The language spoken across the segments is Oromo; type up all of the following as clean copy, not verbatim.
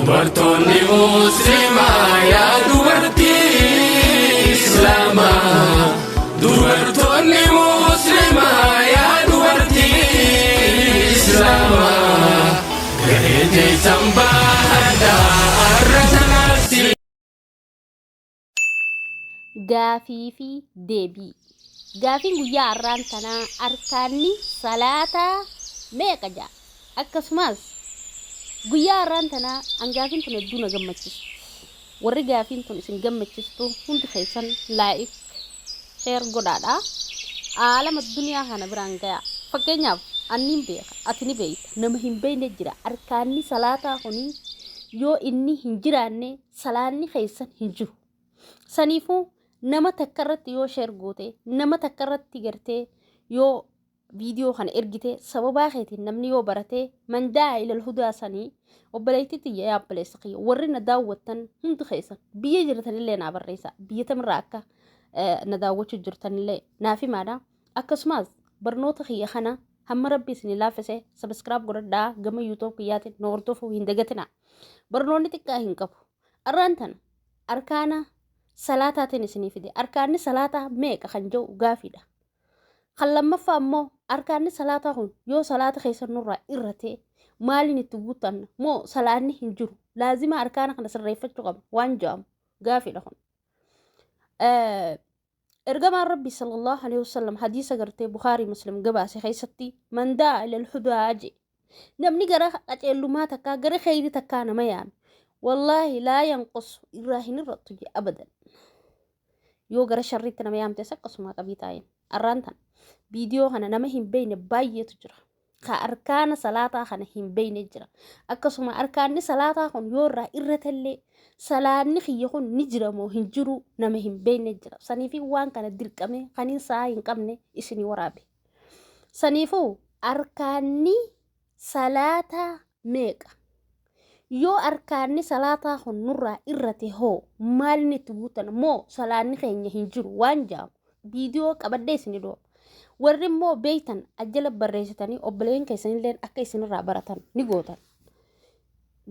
dubartoonni musliimaa yaa dubartii islaamaa dubartoonni musliimaa yaa dubartii islaamaa gahee sambaadaa arrasanatti. Gaafii fi deebii. Gaafiin guyyaa har'aan tanaa arkaanni salaataa meeqa ja'a? Akkasumas guyyaa har'aan tanaa angaafiin tun hedduu na gammachiisu. Warri gaafiin tun isin gammachiistu hundi keessan laa'ik sheer godhaadha. Aalama duniyaa kana biraan gayaa. Fakkeenyaaf anniin beeka, ati ni beekta, nama hin beekne jira. Arkaanni salaataa kunii yoo inni hin jiraanne salaanni keessan hin jiru. Saniifuu nama takka irratti yoo sheer goote, nama takka irratti gartee yoo viidiyoo kana ergite sababaa keetiin namni yoo barate mandaa ilal hudaa sanii obboleettiitti yaa obboleessa kiyya warri na daawwattan hundi keessan biyya jirtanillee naa barreessa biyya tamirraa akka na daawwachuu jirtanillee naaf himaadha. Akkasumas barnoota kiyya kana hamma rabbi isin laaffise subscribe godhadhaa gama YouTube kiyyaatiin na hordofuu hin dagatina. Barnoonni xiqqaa hin qabu. Arraan tana arkaana salaataatiin isinii fide. Arkaanni salaataa meeqa kan jiru gaafiidha. Kan lammaffaa ammoo arkaanni salaataa kun yoo salaata keessan nurraa irratee maaliin itti guutan moo salaanni hin jiru laazima arkaana kana sirreeffachuu qabna waan jedhamu gaafiidha kun. Ergamaan rabbi sallallahu alaihi wasallam hadiisa gartee Bukhaarii Muslim gabaase keessatti mandaa ilal hudaa je namni gara qaceellumaa takkaa gara khayrii takkaa nama yaame wallaahi laa yanqus irraa hin irrattu je abadan. Yoo gara sharriitti nama yaamtes akkasuma qabii taa'een arraan tan viidiyoo kana nama hin beekne baay'eetu jira. Ka arkaana salaataa kana hin beekne jira. Akkasuma arkaanni salaataa kun yoo irraa irratellee salaanni kiyya kun ni jira moo hin jiru nama hin beekne jira. Saniifii waan kana dirqame kaniin saa hin qabne isinii waraabe. Saniifuu arkaanni salaataa meeqa? Yoo arkaanni salaataa kun nurraa irrate hoo maalin itti guutan moo salaanni keenya hin jiru waan jedhamu viidiyoo qabadhee isinii dhooba. Warri immoo beektan ajjala barreessitanii obboleen keessanillee akka isinirraa baratan ni gootan.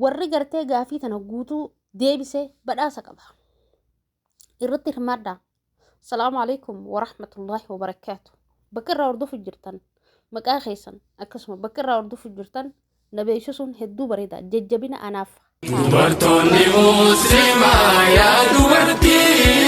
Warri gartee gaafii tana guutuu deebisee badhaasa qaba. Irratti hirmaadhaa. Salaamu alaikum wa rahmatullahi wa barakaatu. Bakka irraa hordofu jirtan maqaa keessan akkasuma bakka irraa hordofu jirtan nabeessuun hedduu bareeda jajjabina anaaf. Dubartoonni musliimaa yaa dubartii